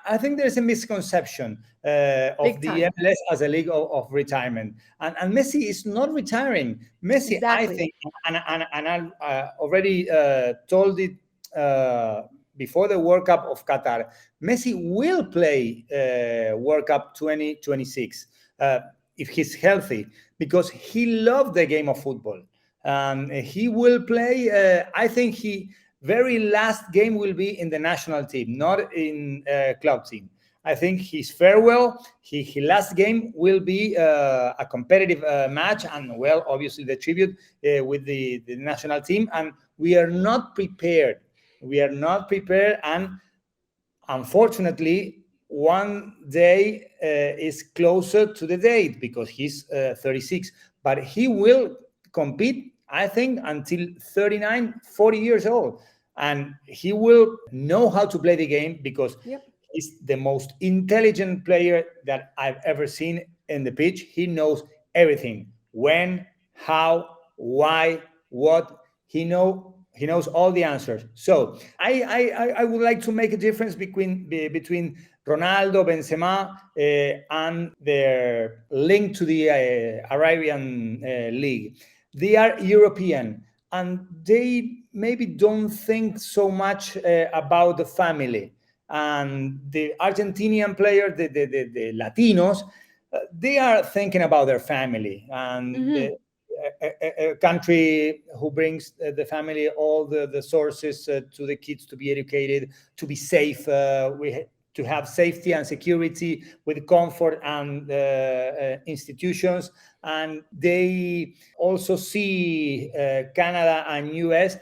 I think there's a misconception of Big the time. MLS as a league of retirement, and Messi is not retiring. Messi, I Exactly. think, and I already told it before the World Cup of Qatar. Messi will play World Cup 2026 if he's healthy, because he loved the game of football. He will play. I think he very last game will be in the national team, not in club team. I think his farewell, his last game will be a competitive match, and well, obviously the tribute with the national team. And we are not prepared. We are not prepared, and unfortunately, one day is closer to the date because he's 36, but he will compete, I think, until 39, 40 years old. And he will know how to play the game because Yep. he's the most intelligent player that I've ever seen in the pitch. He knows everything: when, how, why, what. He knows all the answers. So I would like to make a difference between Ronaldo, Benzema, and their link to the Arabian League. They are European, and they maybe don't think so much about the family. And the Argentinian players, the Latinos, they are thinking about their family, and Hmm. a country who brings the family all the sources to the kids to be educated, to be safe. To have safety and security with comfort and institutions. And they also see Canada and US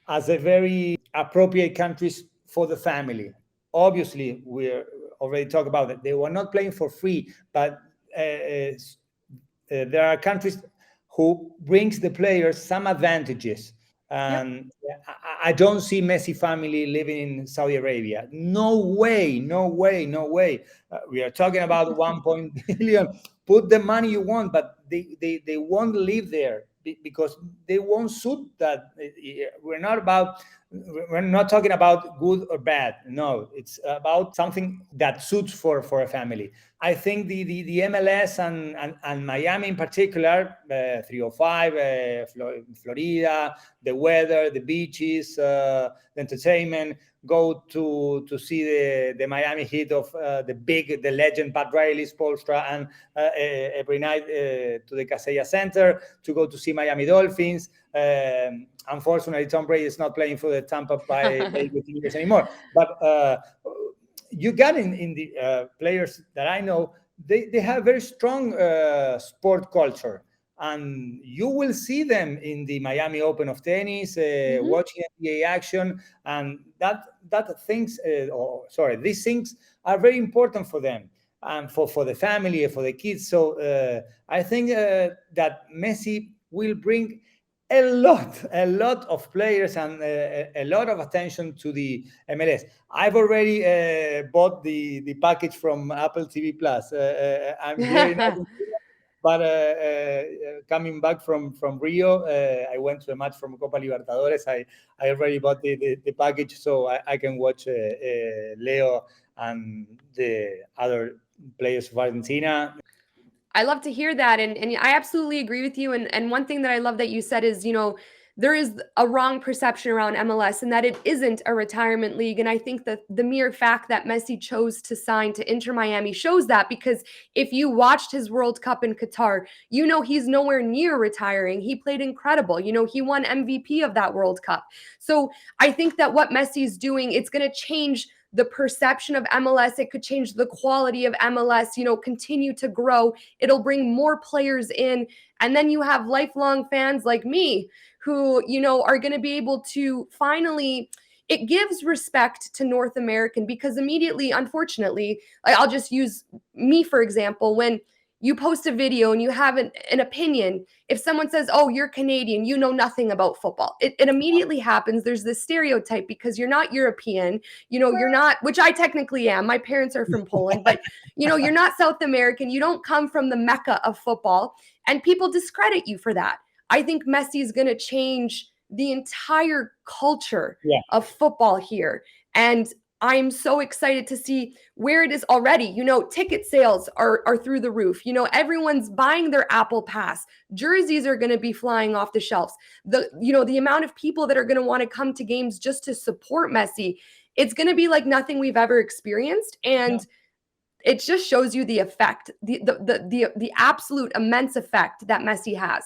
as a very appropriate countries for the family. Obviously, we're already talked about it. They were not playing for free, but there are countries who brings the players some advantages. Yep. And I don't see Messi family living in Saudi Arabia. No way, no way, no way. We are talking about 1 billion. Put the money you want, but they won't live there because they won't suit that. We're not about we're not talking about good or bad. No, it's about something that suits for a family. I think the MLS and Miami in particular, 305, Florida, the weather, the beaches, the entertainment, go to see the Miami Heat of the legend Pat Riley, Spolstra, and every night to the Casella Center to go to see Miami Dolphins. Unfortunately, Tom Brady is not playing for the Tampa Bay Buccaneers anymore. But you got in the players that I know, they have very strong sport culture. And you will see them in the Miami Open of tennis, Hmm. watching NBA action, and these things are very important for them and for the family, for the kids. So I think that Messi will bring a lot of players and a lot of attention to the MLS. I've already bought the package from Apple TV Plus. I'm here in Argentina, but coming back from Rio, I went to a match from Copa Libertadores. I already bought the package so I can watch Leo and the other players of Argentina. I love to hear that. And I absolutely agree with you. And one thing that I love that you said is, there is a wrong perception around MLS and that it isn't a retirement league. And I think that the mere fact that Messi chose to sign to Inter Miami shows that, because if you watched his World Cup in Qatar, he's nowhere near retiring. He played incredible. He won MVP of that World Cup. So I think that what Messi's doing, it's going to change the perception of MLS. It could change the quality of MLS, continue to grow. It'll bring more players in. And then you have lifelong fans like me who, are going to be able to finally, it gives respect to North American, because immediately, unfortunately, I'll just use me, for example, when you post a video and you have an opinion, if someone says, oh, you're Canadian, you know nothing about football, it immediately happens. There's this stereotype because you're not European, you're not, which I technically am. My parents are from Poland, but, you're not South American. You don't come from the mecca of football, and people discredit you for that. I think Messi is going to change the entire culture Yeah. of football here. And I'm so excited to see where it is already. You know, ticket sales are through the roof. You know, everyone's buying their Apple Pass. Jerseys are going to be flying off the shelves. The amount of people that are going to want to come to games just to support Messi, it's going to be like nothing we've ever experienced. And it just shows you the effect, the absolute immense effect that Messi has.